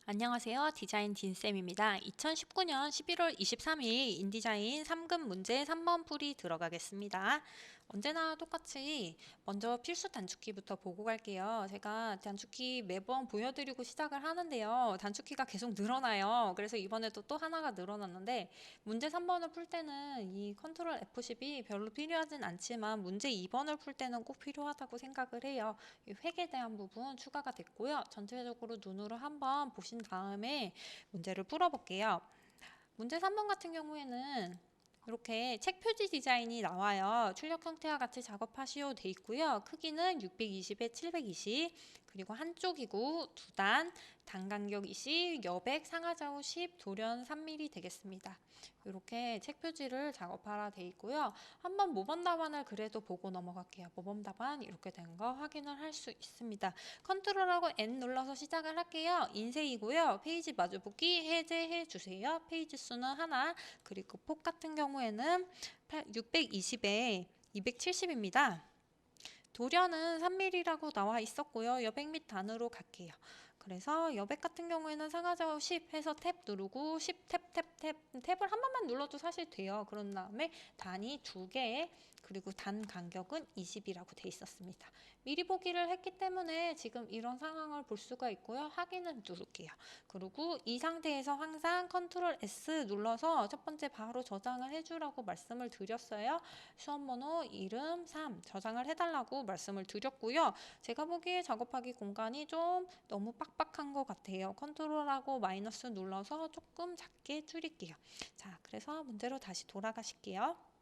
안녕하세요. 디자인 딘쌤입니다. 2019년 11월 23일 인디자인 3급 문제 3번 풀이 들어가겠습니다. 언제나 똑같이 먼저 필수 단축키부터 보고 갈게요. 제가 단축키 매번 보여드리고 시작을 하는데요. 단축키가 계속 늘어나요. 그래서 이번에도 또 하나가 늘어났는데 문제 3번을 풀 때는 이 컨트롤 F10이 별로 필요하진 않지만 문제 2번을 풀 때는 꼭 필요하다고 생각을 해요. 이 획에 대한 부분 추가가 됐고요. 전체적으로 눈으로 한번 보신 다음에 문제를 풀어볼게요. 문제 3번 같은 경우에는 이렇게 책 표지 디자인이 나와요. 출력 형태와 같이 작업하시오 돼 있고요. 크기는 620에 720, 그리고 한쪽이고 두단, 단 간격 20, 여백, 상하좌우 10, 돌연 3mm 되겠습니다. 이렇게 책 표지를 작업하라 돼 있고요. 한번 모범 답안을 그래도 보고 넘어갈게요. 모범 답안 이렇게 된 거 확인을 할 수 있습니다. 컨트롤하고 N 눌러서 시작을 할게요. 인쇄이고요. 페이지 마주보기 해제해 주세요. 페이지 수는 하나, 그리고 폭 같은 경우에는 620에 270입니다. 도련은 3mm라고 나와 있었고요. 여백 및 단으로 갈게요. 그래서 여백 같은 경우에는 상하좌우 10 해서 탭 누르고 10 탭을 한 번만 눌러도 사실 돼요. 그런 다음에 단이 2개, 그리고 단 간격은 20이라고 돼 있었습니다. 미리 보기를 했기 때문에 지금 이런 상황을 볼 수가 있고요. 확인을 누를게요. 그리고 이 상태에서 항상 컨트롤 S 눌러서 첫 번째 바로 저장을 해주라고 말씀을 드렸어요. 수험번호, 이름, 3 저장을 해달라고 말씀을 드렸고요. 제가 보기에 작업하기 공간이 좀 너무 빡빡한 것 같아요. 컨트롤하고 마이너스 눌러서 조금 작게 줄일게요. 자, 그래서 문제로 다시 돌아가실게요.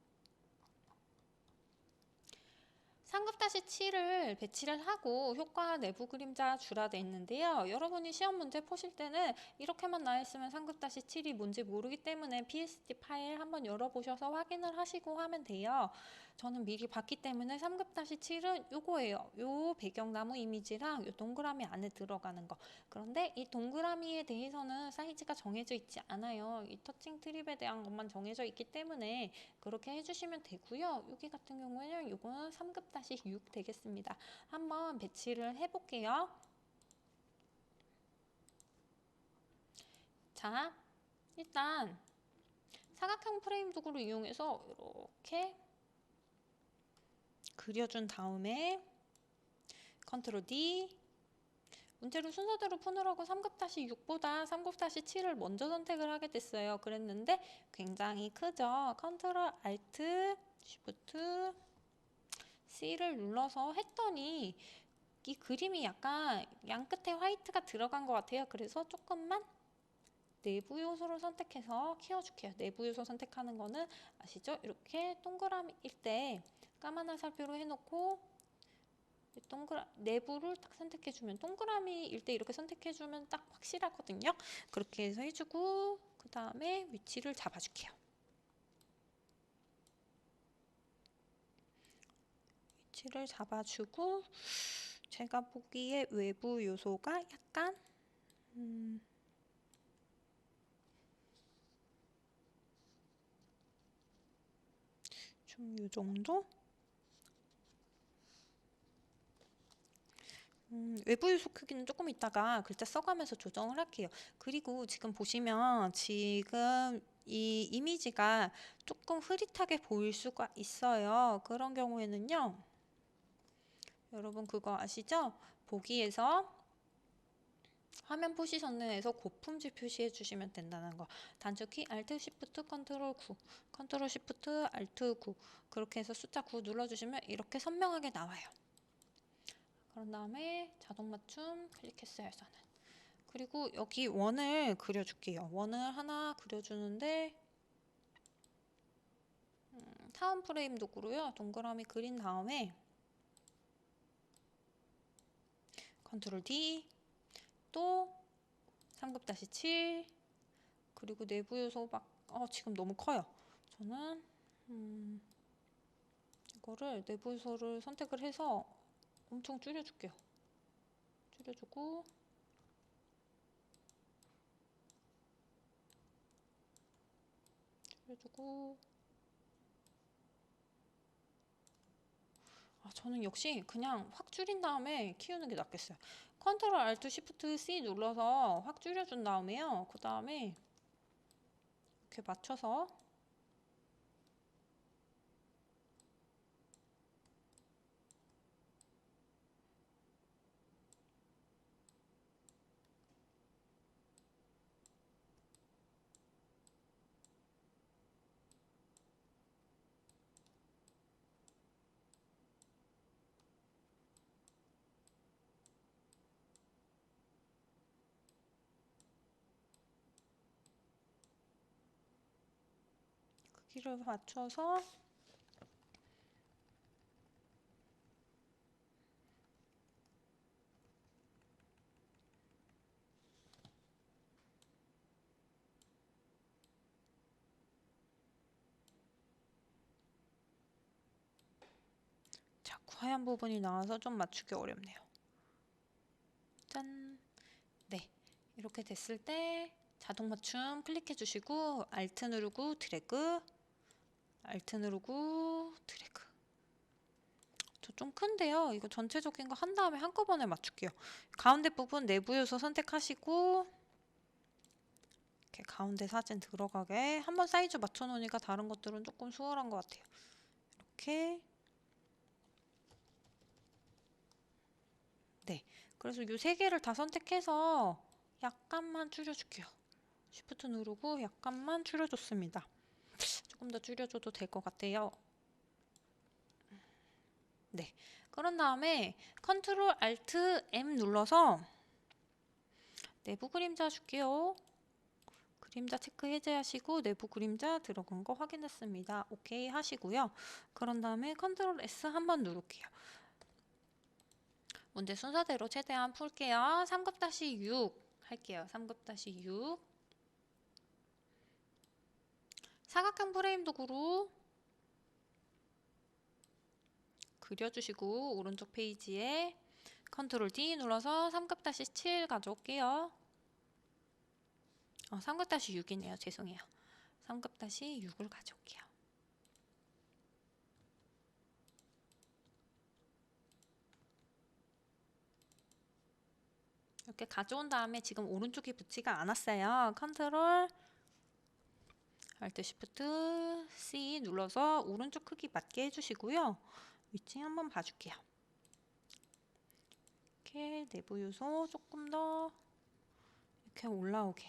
3급-7을 배치를 하고 효과 내부 그림자 주라 돼 있는데요. 여러분이 시험 문제 푸실 때는 이렇게만 나와 있으면 3급-7이 뭔지 모르기 때문에 PSD 파일 한번 열어보셔서 확인을 하시고 하면 돼요. 저는 미리 봤기 때문에 3급-7은 요거예요. 요 배경나무 이미지랑 요 동그라미 안에 들어가는 거. 그런데 이 동그라미에 대해서는 사이즈가 정해져 있지 않아요. 이 터칭 트립에 대한 것만 정해져 있기 때문에 그렇게 해주시면 되고요. 여기 같은 경우에는 요거는 3급-6 되겠습니다. 한번 배치를 해볼게요. 자, 일단 사각형 프레임 도구를 이용해서 이렇게 그려준 다음에 컨트롤 D, 문제를 순서대로 푸느라고 3급-6보다 3급-7을 먼저 선택을 하게 됐어요. 그랬는데 굉장히 크죠. 컨트롤 Alt Shift C를 눌러서 했더니 이 그림이 약간 양 끝에 화이트가 들어간 것 같아요. 그래서 조금만 내부 요소를 선택해서 키워줄게요. 내부 요소 선택하는 거는 아시죠? 이렇게 동그라미일 때 까만 화살표로 해놓고 내부를 딱 선택해주면, 동그라미일 때 이렇게 선택해주면 딱 확실하거든요. 그렇게 해서 해주고 그 다음에 위치를 잡아줄게요. 위치를 잡아주고 제가 보기에 외부 요소가 약간 좀 요 정도? 외부 요소 크기는 조금 이따가 글자 써가면서 조정을 할게요. 그리고 지금 보시면 지금 이 이미지가 조금 흐릿하게 보일 수가 있어요. 그런 경우에는요. 여러분 그거 아시죠? 보기에서 화면 포지션에서 고품질 표시해 주시면 된다는 거. 단축키 Alt Shift Ctrl 9, Ctrl Shift Alt 9 그렇게 해서 숫자 9 눌러주시면 이렇게 선명하게 나와요. 그런 다음에 자동 맞춤 클릭했어요, 저는. 그리고 여기 원을 그려줄게요. 원을 하나 그려주는데 타운 프레임 도구로요. 동그라미 그린 다음에 컨트롤 D, 또 3급-7, 그리고 내부 요소 지금 너무 커요. 저는 이거를 내부 요소를 선택을 해서 엄청 줄여줄게요. 줄여주고 줄여주고 저는 역시 그냥 확 줄인 다음에 키우는 게 낫겠어요. 컨트롤 알트 쉬프트 C 눌러서 확 줄여준 다음에요. 그 다음에 이렇게 맞춰서 크기를 맞춰서 자꾸 하얀 부분이 나와서 좀 맞추기 어렵네요. 짠! 네, 이렇게 됐을 때 자동 맞춤 클릭해 주시고 Alt 누르고 드래그, Alt 누르고 드래그. 저 좀 큰데요. 이거 전체적인 거 한 다음에 한꺼번에 맞출게요. 가운데 부분 내부 요소 선택하시고 이렇게 가운데 사진 들어가게 한번 사이즈 맞춰 놓으니까 다른 것들은 조금 수월한 것 같아요. 이렇게. 네, 그래서 이 세 개를 다 선택해서 약간만 줄여줄게요. 쉬프트 누르고 약간만 줄여줬습니다. 조금 더 줄여줘도 될 것 같아요. 네, 그런 다음에 컨트롤 알트 M 눌러서 내부 그림자 줄게요. 그림자 체크 해제하시고 내부 그림자 들어간 거 확인했습니다. 오케이 하시고요. 그런 다음에 컨트롤 S 한번 누를게요. 문제 순서대로 최대한 풀게요. 3급-6 할게요. 3급-6 사각형 프레임 도구로 그려주시고 오른쪽 페이지에 컨트롤 D 눌러서 3급-7 가져올게요. 3급-6이네요. 죄송해요. 3급-6을 가져올게요. 이렇게 가져온 다음에 지금 오른쪽에 붙지가 않았어요. 컨트롤 Alt Shift C 눌러서 오른쪽 크기 맞게 해주시고요. 위치 한번 봐줄게요. 이렇게 내부 요소 조금 더 이렇게 올라오게.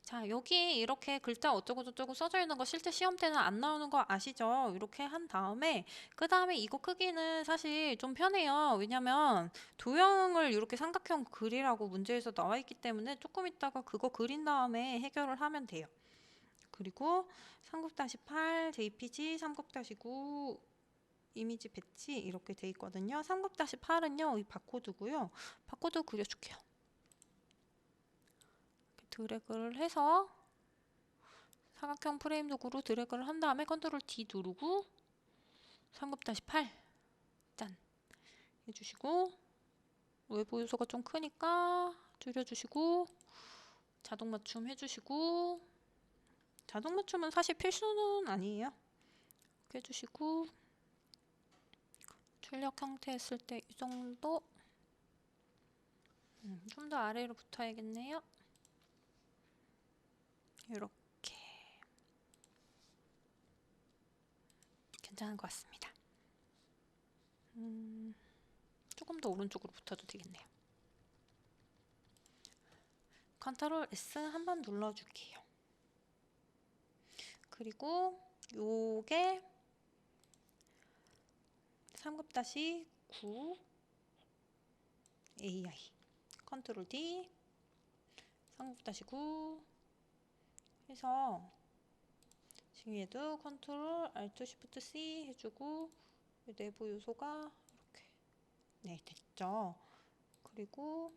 자, 여기 이렇게 글자 어쩌고저쩌고 써져 있는 거 실제 시험 때는 안 나오는 거 아시죠? 이렇게 한 다음에 그 다음에 이거 크기는 사실 좀 편해요. 왜냐면 도형을 이렇게 삼각형 그리라고 문제에서 나와 있기 때문에 조금 있다가 그거 그린 다음에 해결을 하면 돼요. 그리고 3급-8 JPG, 3급-9 이미지 배치 이렇게 돼 있거든요. 3급-8은요 이 바코드고요. 바코드 그려줄게요. 드래그를 해서 사각형 프레임 도구로 드래그를 한 다음에 컨트롤 D 누르고 3급-8 짠 해주시고 외부 요소가 좀 크니까 줄여주시고 자동 맞춤 해주시고 자동 맞춤은 사실 필수는 아니에요. 이렇게 해주시고 출력 형태 했을 때 이 정도 좀 더 아래로 붙어야겠네요. 이렇게 괜찮은 것 같습니다. 조금 더 오른쪽으로 붙어도 되겠네요. 컨트롤 S 한번 눌러줄게요. 그리고 요게 3급-9 AI 컨트롤 D 3급-9 해서 지금 얘도 컨트롤 알트 쉬프트 C 해주고 내부 요소가 이렇게 네 됐죠. 그리고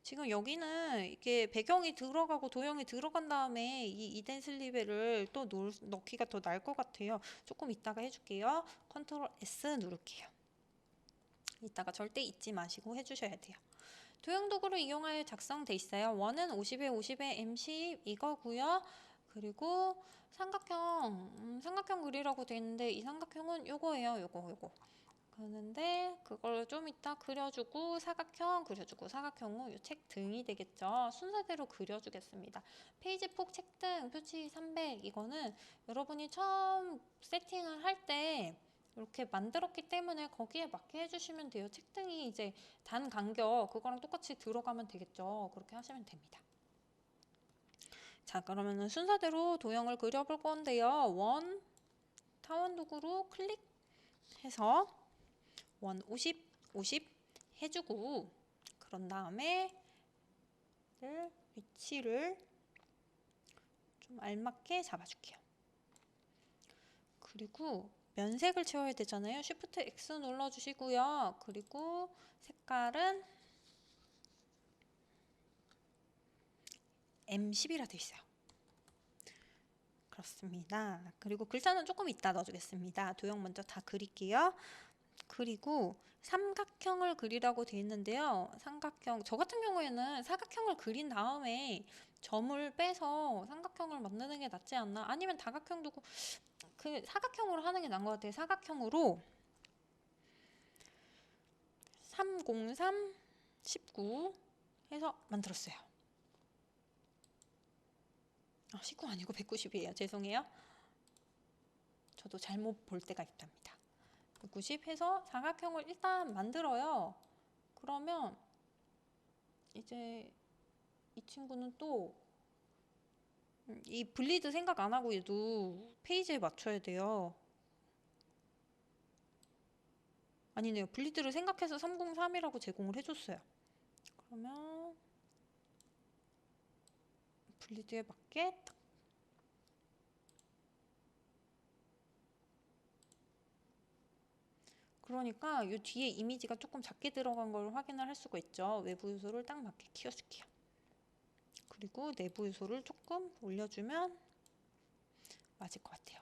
지금 여기는 이게 배경이 들어가고 도형이 들어간 다음에 이 이덴 슬리베를 또 넣기가 더 나을 것 같아요. 조금 이따가 해줄게요. 컨트롤 S 누를게요. 이따가 절대 잊지 마시고 해주셔야 돼요. 도형 도구를 이용하여 작성돼 있어요. 원은 50에 50에 M10 이거고요. 그리고 삼각형 그리라고 돼 있는데 이 삼각형은 요거예요. 요거. 그런데 그걸 좀 이따 그려주고 사각형 그려주고 사각형 후 이 책 등이 되겠죠. 순서대로 그려주겠습니다. 페이지 폭 책등 표지 300 이거는 여러분이 처음 세팅을 할 때 이렇게 만들었기 때문에 거기에 맞게 해주시면 돼요. 책등이 이제 단 간격 그거랑 똑같이 들어가면 되겠죠. 그렇게 하시면 됩니다. 자, 그러면은 순서대로 도형을 그려볼 건데요. 타원 도구로 클릭해서 원 50, 50 해주고 그런 다음에 위치를 좀 알맞게 잡아줄게요. 그리고 면색을 채워야 되잖아요. Shift X 눌러주시고요. 그리고 색깔은 M10이라 되어 있어요. 그렇습니다. 그리고 글자는 조금 이따 넣어주겠습니다. 도형 먼저 다 그릴게요. 그리고 삼각형을 그리라고 되어 있는데요. 삼각형, 저 같은 경우에는 사각형을 그린 다음에 점을 빼서 삼각형을 만드는 게 낫지 않나? 아니면 다각형도 그 사각형으로 하는 게 나은 것 같아요. 사각형으로 303, 19 해서 만들었어요. 19 아니고 190이에요. 죄송해요. 저도 잘못 볼 때가 있답니다. 190 해서 사각형을 일단 만들어요. 그러면 이제 이 친구는 또 이 블리드 생각 안 하고 얘도 페이지에 맞춰야 돼요. 아니네요. 블리드를 생각해서 303이라고 제공을 해줬어요. 그러면 블리드에 맞게 딱 그러니까 이 뒤에 이미지가 조금 작게 들어간 걸 확인을 할 수가 있죠. 외부 요소를 딱 맞게 키워줄게요. 그리고 내부 요소를 조금 올려주면 맞을 것 같아요.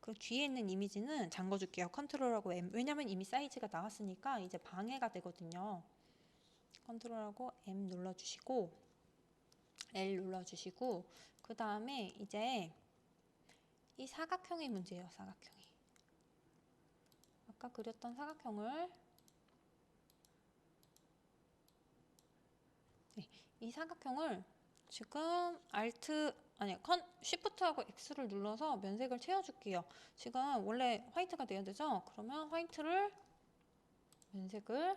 그 뒤에 있는 이미지는 잠궈줄게요. 컨트롤하고 M. 왜냐면 이미 사이즈가 나왔으니까 이제 방해가 되거든요. 컨트롤하고 M 눌러주시고 L 눌러주시고 그 다음에 이제 이 사각형의 문제예요. 사각형이. 아까 그렸던 사각형을 이 사각형을 지금 Shift하고 X를 눌러서 면색을 채워줄게요. 지금 원래 화이트가 돼야 되죠? 그러면 화이트를 면색을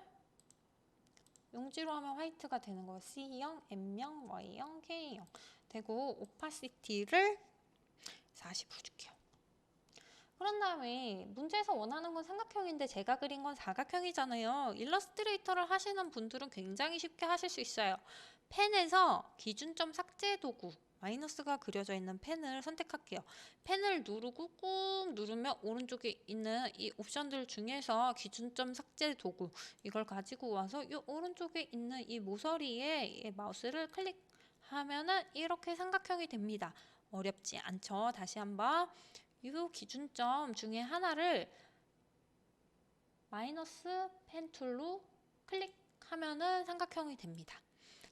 용지로 하면 화이트가 되는 거예요. C형, M형, Y형, K형 되고 오파시티를 40으로 줄게요. 그런 다음에 문제에서 원하는 건 삼각형인데 제가 그린 건 사각형이잖아요. 일러스트레이터를 하시는 분들은 굉장히 쉽게 하실 수 있어요. 펜에서 기준점 삭제 도구 마이너스가 그려져 있는 펜을 선택할게요. 펜을 누르고 꾹 누르면 오른쪽에 있는 이 옵션들 중에서 기준점 삭제 도구 이걸 가지고 와서 이 오른쪽에 있는 이 모서리에 마우스를 클릭하면은 이렇게 삼각형이 됩니다. 어렵지 않죠? 다시 한번 이 기준점 중에 하나를 마이너스 펜 툴로 클릭하면은 삼각형이 됩니다.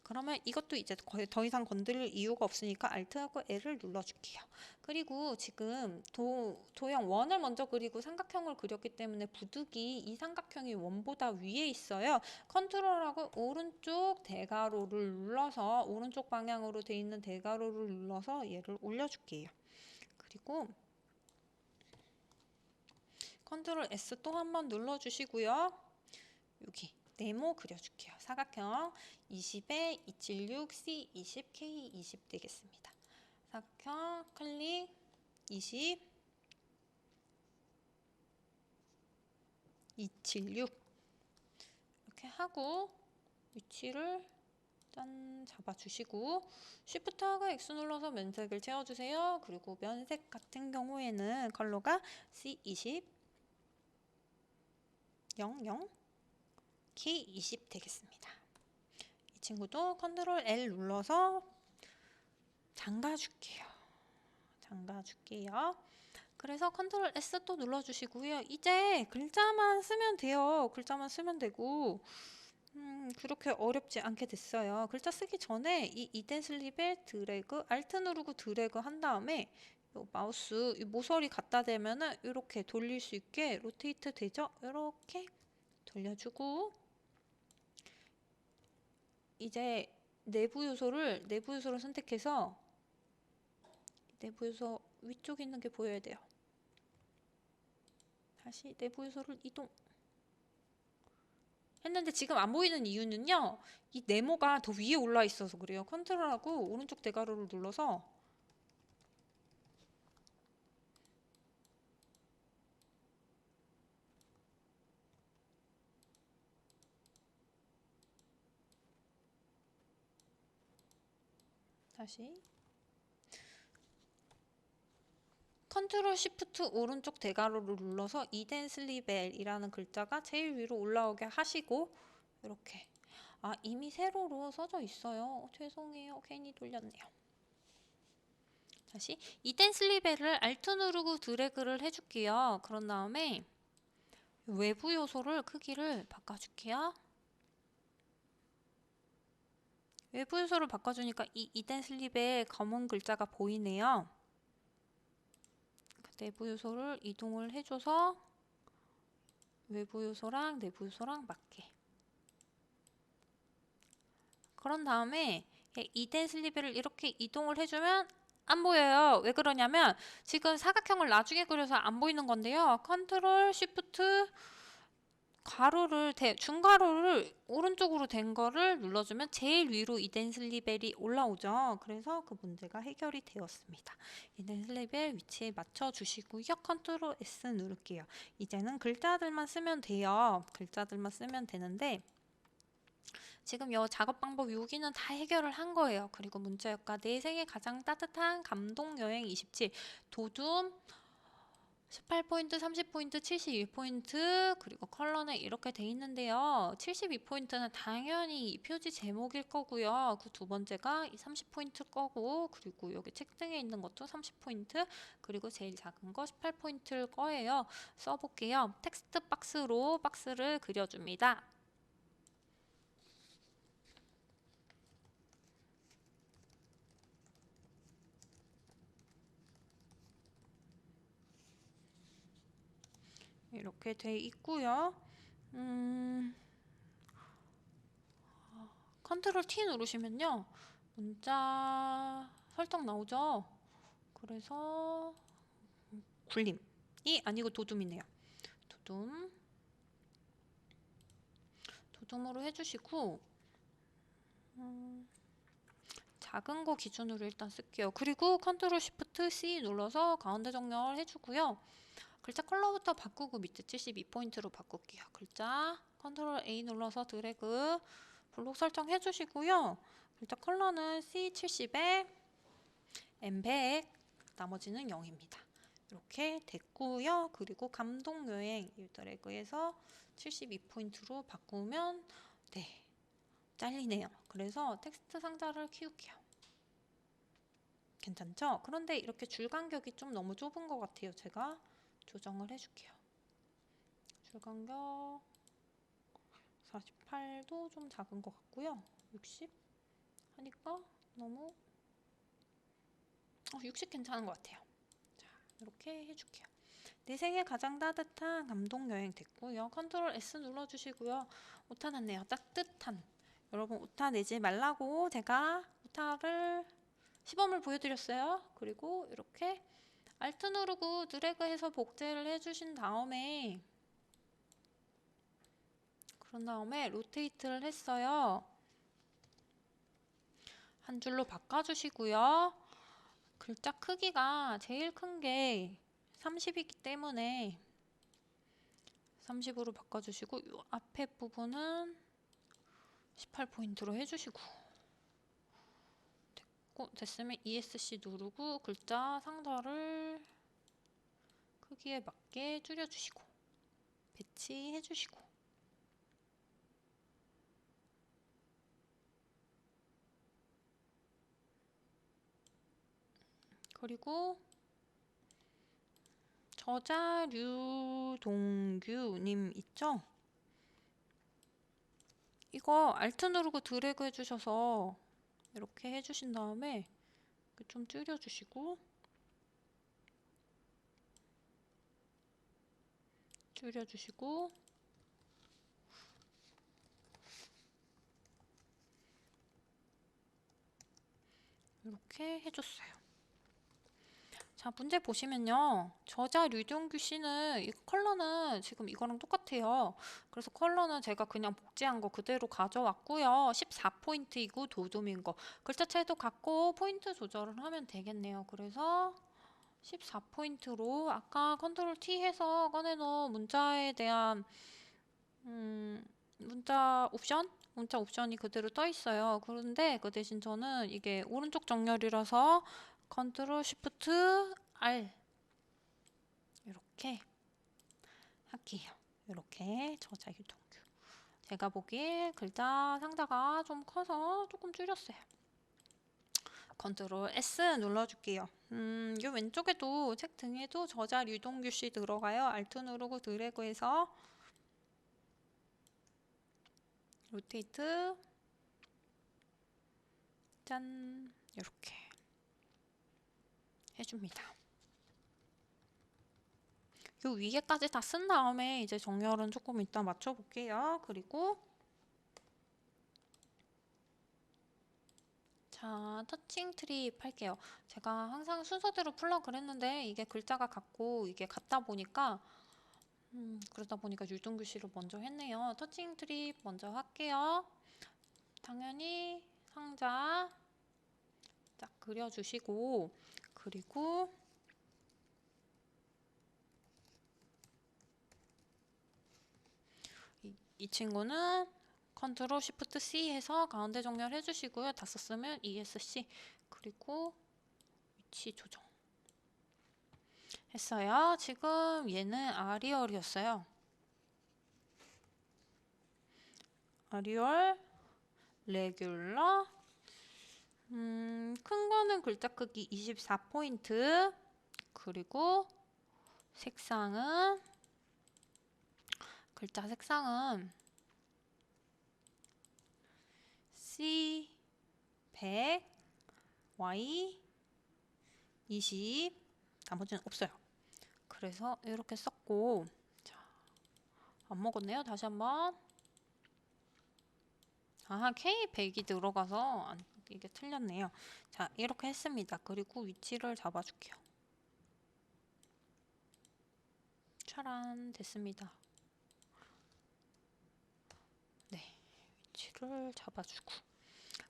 그러면 이것도 이제 거의 더 이상 건드릴 이유가 없으니까 Alt하고 L을 눌러줄게요. 그리고 지금 도형 원을 먼저 그리고 삼각형을 그렸기 때문에 부득이 이 삼각형이 원보다 위에 있어요. 컨트롤하고 오른쪽 대괄호를 눌러서 오른쪽 방향으로 돼 있는 대괄호를 눌러서 얘를 올려줄게요. 그리고 컨트롤 S 또 한번 눌러주시고요. 여기 네모 그려줄게요. 사각형 20에 276 C20 K20 되겠습니다. 사각형 클릭 20 276 이렇게 하고 위치를 짠 잡아주시고 Shift하고 X 눌러서 면색을 채워주세요. 그리고 면색 같은 경우에는 컬러가 C20 00 K20 되겠습니다. 이 친구도 컨트롤 L 눌러서 잠가줄게요. 그래서 컨트롤 S 또 눌러주시고요. 이제 글자만 쓰면 돼요. 글자만 쓰면 되고 그렇게 어렵지 않게 됐어요. 글자 쓰기 전에 이 이덴 슬립에 드래그, Alt 누르고 드래그 한 다음에 요 마우스 이 모서리 갖다 대면은 이렇게 돌릴 수 있게 로테이트 되죠? 이렇게 돌려주고 이제 내부 요소를 선택해서 내부 요소 위쪽에 있는 게 보여야 돼요. 다시 내부 요소를 이동 했는데 지금 안 보이는 이유는요. 이 네모가 더 위에 올라 있어서 그래요. 컨트롤하고 오른쪽 대괄호를 눌러서 다시 컨트롤 시프트 오른쪽 대괄호를 눌러서 이덴슬리벨이라는 글자가 제일 위로 올라오게 하시고 이렇게 이미 세로로 써져 있어요. 죄송해요. 괜히 돌렸네요. 다시 이덴슬리벨을 Alt 누르고 드래그를 해줄게요. 그런 다음에 외부 요소를 크기를 바꿔줄게요. 외부 요소를 바꿔주니까 이 이덴슬립의 검은 글자가 보이네요. 내부 요소를 이동을 해줘서 외부 요소랑 내부 요소랑 맞게. 그런 다음에 이덴슬립을 이렇게 이동을 해주면 안 보여요. 왜 그러냐면 지금 사각형을 나중에 그려서 안 보이는 건데요. 컨트롤 쉬프트 가로를 중가로를 오른쪽으로 된 거를 눌러주면 제일 위로 이덴슬리벨이 올라오죠. 그래서 그 문제가 해결이 되었습니다. 이덴슬리벨 위치에 맞춰 주시고요. 컨트롤 S 누를게요. 이제는 글자들만 쓰면 돼요. 글자들만 쓰면 되는데 지금 요 작업 방법 여기는 다 해결을 한 거예요. 그리고 문자효과 내 생에 가장 따뜻한 감동 여행 27 도둠 18포인트, 30포인트, 72포인트 그리고 컬러는 이렇게 돼 있는데요. 72포인트는 당연히 이 표지 제목일 거고요. 그 두 번째가 이 30포인트 거고 그리고 여기 책등에 있는 것도 30포인트 그리고 제일 작은 거 18포인트일 거예요. 써볼게요. 텍스트 박스로 박스를 그려줍니다. 이렇게 돼 있고요. 컨트롤 T 누르시면요. 문자 설정 나오죠? 그래서 굴림이 아니고 도둠이네요. 도둠으로 해주시고 작은 거 기준으로 일단 쓸게요. 그리고 컨트롤 쉬프트 C 눌러서 가운데 정렬 해주고요. 글자 컬러부터 바꾸고 밑에 72포인트로 바꿀게요. 글자 컨트롤 A 눌러서 드래그 블록 설정 해주시고요. 글자 컬러는 C70에 M100 나머지는 0입니다. 이렇게 됐고요. 그리고 감동여행 드래그해서 72포인트로 바꾸면 네 잘리네요. 그래서 텍스트 상자를 키울게요. 괜찮죠? 그런데 이렇게 줄 간격이 좀 너무 좁은 것 같아요. 제가 조정을 해줄게요. 줄 간격 48도 좀 작은 것 같고요. 60 하니까 너무 60 괜찮은 것 같아요. 자, 이렇게 해줄게요. 내 생에 가장 따뜻한 감동여행 됐고요. 컨트롤 S 눌러주시고요. 오타 났네요. 따뜻한. 여러분 오타 내지 말라고 제가 오타를 시범을 보여드렸어요. 그리고 이렇게 Alt 누르고 드래그해서 복제를 해주신 다음에 그런 다음에 로테이트를 했어요. 한 줄로 바꿔주시고요. 글자 크기가 제일 큰 게 30이기 때문에 30으로 바꿔주시고 이 앞에 부분은 18포인트로 해주시고 됐으면 ESC 누르고 글자 상자를 크기에 맞게 줄여주시고 배치해주시고 그리고 저자 류동규님 있죠? 이거 Alt 누르고 드래그 해주셔서 이렇게 해주신 다음에 좀 줄여주시고 줄여주시고 이렇게 해줬어요. 자, 문제 보시면요. 저자 류동규 씨는 이 컬러는 지금 이거랑 똑같아요. 그래서 컬러는 제가 그냥 복제한 거 그대로 가져왔고요. 14포인트이고 도둠인 거. 글자체도 같고 포인트 조절을 하면 되겠네요. 그래서 14포인트로 아까 컨트롤 T 해서 꺼내놓은 문자에 대한 문자 옵션이 그대로 떠 있어요. 그런데 그 대신 저는 이게 오른쪽 정렬이라서 컨트롤 쉬프트 R 이렇게 할게요. 이렇게 저자 유동규. 제가 보기에 글자 상자가 좀 커서 조금 줄였어요. 컨트롤 S 눌러줄게요. 요 왼쪽에도 책 등에도 저자 류동규 씨 들어가요. 알트 누르고 드래그해서 로테이트 짠 이렇게 해줍니다. 요 위에까지 다 쓴 다음에 이제 정렬은 조금 이따 맞춰볼게요. 그리고 자, 터칭 트립 할게요. 제가 항상 순서대로 풀려고 했는데 이게 글자가 같고 이게 같다 보니까 그러다 보니까 율동 글씨를 먼저 했네요. 터칭 트립 먼저 할게요. 당연히 상자 딱 그려주시고 그리고 이 친구는 컨트롤 쉬프트 C 해서 가운데 정렬 해주시고요. 다 썼으면 ESC 그리고 위치 조정 했어요. 지금 얘는 아리얼이었어요. 아리얼 레귤러 큰 거는 글자 크기 24포인트 그리고 색상은 글자 색상은 C 100 Y 20 나머지는 없어요. 그래서 이렇게 썼고 자, 안 먹었네요. 다시 한번 K100이 들어가서 이게 틀렸네요. 자, 이렇게 했습니다. 그리고 위치를 잡아줄게요. 차란 됐습니다. 네, 위치를 잡아주고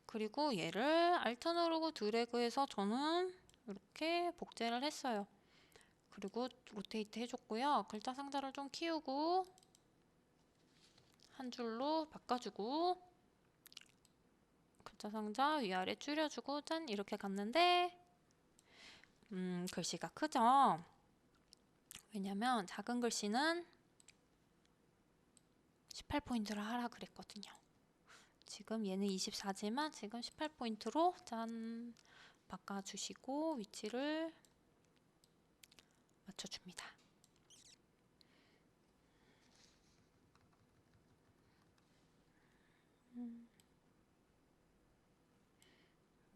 그리고 얘를 알트 누르고 드래그해서 저는 이렇게 복제를 했어요. 그리고 로테이트 해줬고요. 글자 상자를 좀 키우고 한 줄로 바꿔주고 글자 상자 위아래 줄여주고 짠 이렇게 갔는데 글씨가 크죠? 왜냐면 작은 글씨는 18포인트를 하라 그랬거든요. 지금 얘는 24지만 지금 18포인트로 짠 바꿔주시고 위치를 맞춰줍니다.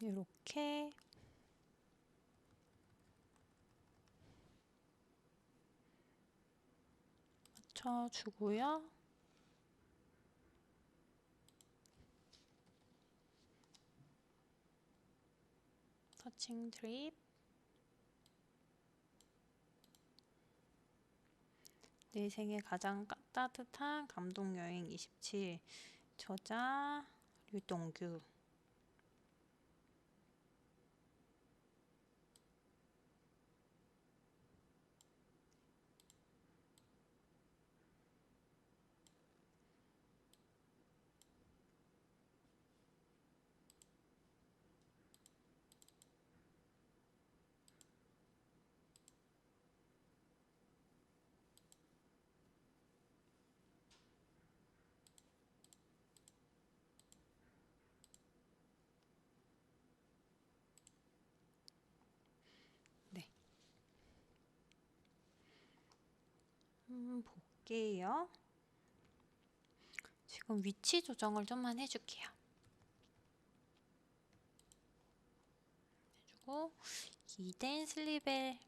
이렇게 맞춰주고요. 터칭 드립 내 생에 가장 따뜻한 감동여행 27 저자 류동규 네. 볼게요. 지금 위치 조정을 좀만 해줄게요. 해주고 이덴 슬리벨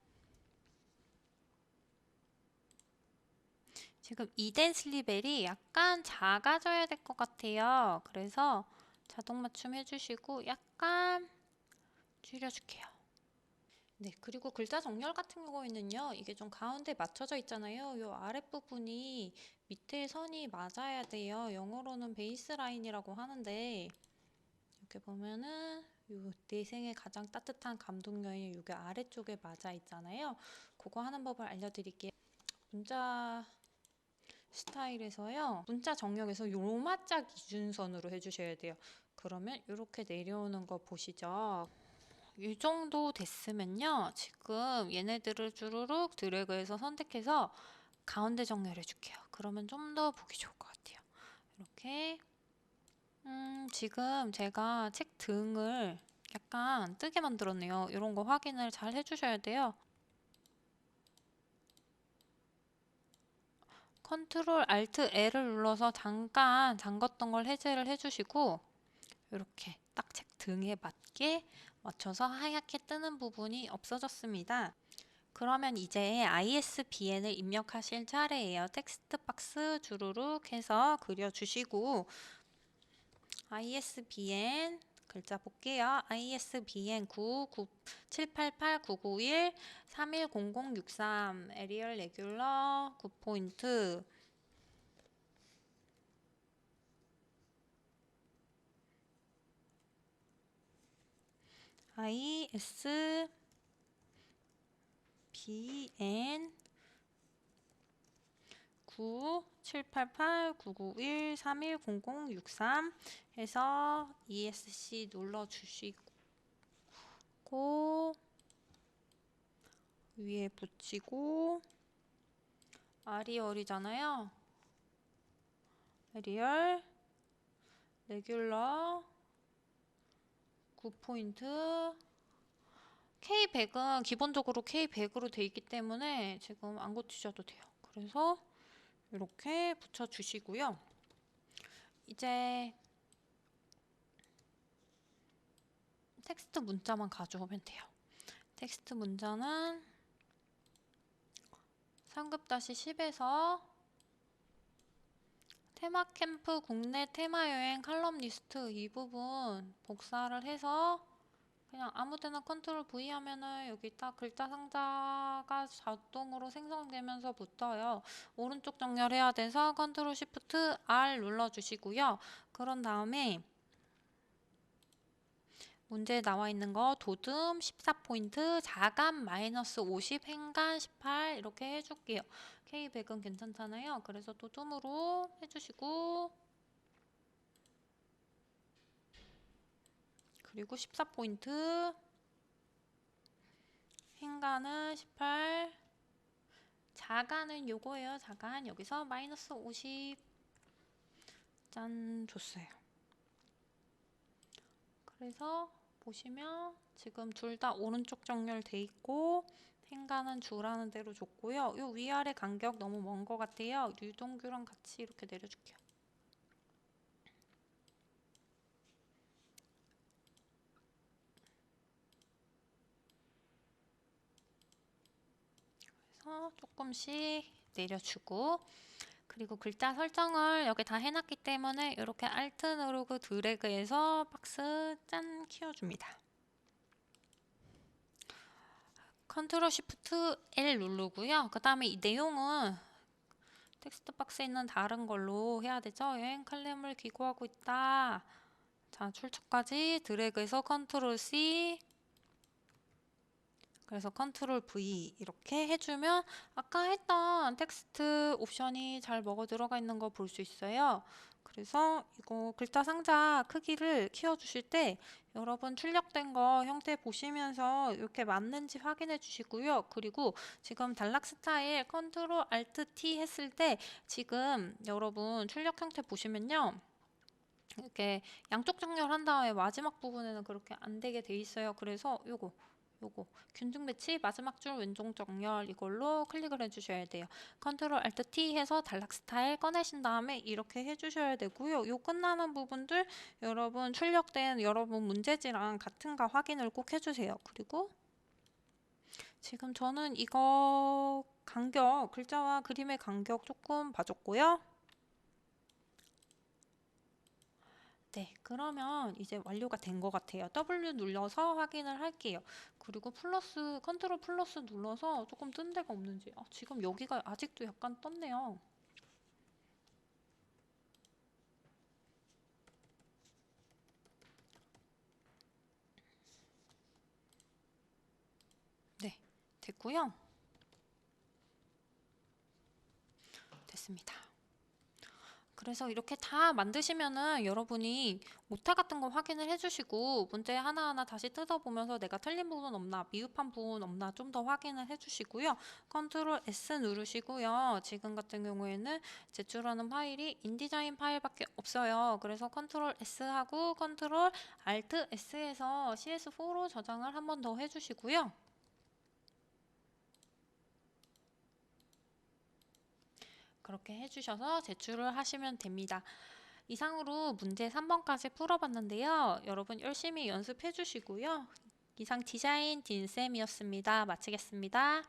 지금 이덴 슬리벨이 약간 작아져야 될 것 같아요. 그래서 자동 맞춤 해주시고 약간 줄여줄게요. 네, 그리고 글자 정렬 같은 경우에는요, 이게 좀 가운데 맞춰져 있잖아요. 요 아랫부분이 밑에 선이 맞아야 돼요. 영어로는 베이스 라인이라고 하는데, 이렇게 보면은 요 내 생에 가장 따뜻한 감동 여인 요게 아래쪽에 맞아 있잖아요. 그거 하는 법을 알려드릴게요. 문자 스타일에서요, 문자 정렬에서 요마자 기준선으로 해주셔야 돼요. 그러면 이렇게 내려오는 거 보시죠. 이 정도 됐으면요, 지금 얘네들을 주르륵 드래그해서 선택해서 가운데 정렬해 줄게요. 그러면 좀 더 보기 좋을 것 같아요. 이렇게 지금 제가 책 등을 약간 뜨게 만들었네요. 이런 거 확인을 잘 해주셔야 돼요. 컨트롤 알트 L을 눌러서 잠깐 잠궜던 걸 해제를 해주시고, 이렇게 딱 책 등에 맞게 맞춰서 하얗게 뜨는 부분이 없어졌습니다. 그러면 이제 ISBN을 입력하실 차례예요. 텍스트 박스 주르륵 해서 그려주시고, ISBN 글자 볼게요. ISBN 997889991310063 에리얼 레귤러 9포인트 ISBN 9788991310063 해서 ESC 눌러주시고 위에 붙이고 아리얼이잖아요. 에리얼 레귤러 9포인트 K100은 기본적으로 K100으로 돼 있기 때문에 지금 안 고치셔도 돼요. 그래서 이렇게 붙여주시고요. 이제 텍스트 문자만 가져오면 돼요. 텍스트 문자는 3급-10에서 테마 캠프 국내 테마 여행 칼럼 리스트 이 부분 복사를 해서 그냥 아무 데나 컨트롤 V 하면은 여기 딱 글자 상자가 자동으로 생성되면서 붙어요. 오른쪽 정렬해야 돼서 컨트롤 시프트 R 눌러주시고요. 그런 다음에 문제에 나와 있는 거 도듬 14포인트, 자감 -50, 행간 18 이렇게 해줄게요. K100은 괜찮잖아요. 그래서 도듬으로 해주시고 그리고 14포인트, 행간은 18, 자간은 요거예요. 자간 여기서 -50 짠 줬어요. 그래서 보시면 지금 둘 다 오른쪽 정렬돼 있고 행간은 주라는 대로 줬고요. 요 위아래 간격 너무 먼 것 같아요. 유동규랑 같이 이렇게 내려줄게요. 그래서 조금씩 내려주고 그리고 글자 설정을 여기 다 해놨기 때문에 이렇게 Alt 누르고 드래그해서 박스 짠 키워줍니다. 컨트롤 시프트 L 누르고요. 그 다음에 이 내용은 텍스트 박스에 있는 다른 걸로 해야 되죠. 여행 칼럼을 기고하고 있다. 자, 출처까지 드래그해서 컨트롤 C 그래서 컨트롤 V 이렇게 해주면 아까 했던 텍스트 옵션이 잘 먹어 들어가 있는 거 볼 수 있어요. 그래서 이거 글자 상자 크기를 키워주실 때 여러분 출력된 거 형태 보시면서 이렇게 맞는지 확인해 주시고요. 그리고 지금 단락 스타일 컨트롤 알트 T 했을 때 지금 여러분 출력 형태 보시면요. 이렇게 양쪽 정렬한 다음에 마지막 부분에는 그렇게 안 되게 돼 있어요. 그래서 요거 균등 배치 마지막 줄 왼쪽 정렬 이걸로 클릭을 해주셔야 돼요. 컨트롤 알트 T 해서 단락 스타일 꺼내신 다음에 이렇게 해주셔야 되고요. 요 끝나는 부분들 여러분 출력된 여러분 문제지랑 같은가 확인을 꼭 해주세요. 그리고 지금 저는 이거 간격, 글자와 그림의 간격 조금 봐줬고요. 네, 그러면 이제 완료가 된 것 같아요. W 눌러서 확인을 할게요. 그리고 플러스, 컨트롤 플러스 눌러서 조금 뜬 데가 없는지. 지금 여기가 아직도 약간 떴네요. 네, 됐고요. 됐습니다. 그래서 이렇게 다 만드시면은 여러분이 오타 같은 거 확인을 해주시고 문제 하나하나 다시 뜯어보면서 내가 틀린 부분 없나, 미흡한 부분 없나 좀 더 확인을 해주시고요. 컨트롤 S 누르시고요. 지금 같은 경우에는 제출하는 파일이 인디자인 파일밖에 없어요. 그래서 컨트롤 S 하고 컨트롤 Alt S에서 CS4로 저장을 한 번 더 해주시고요. 그렇게 해주셔서 제출을 하시면 됩니다. 이상으로 문제 3번까지 풀어봤는데요. 여러분 열심히 연습해 주시고요. 이상 디자인 딘쌤이었습니다. 마치겠습니다.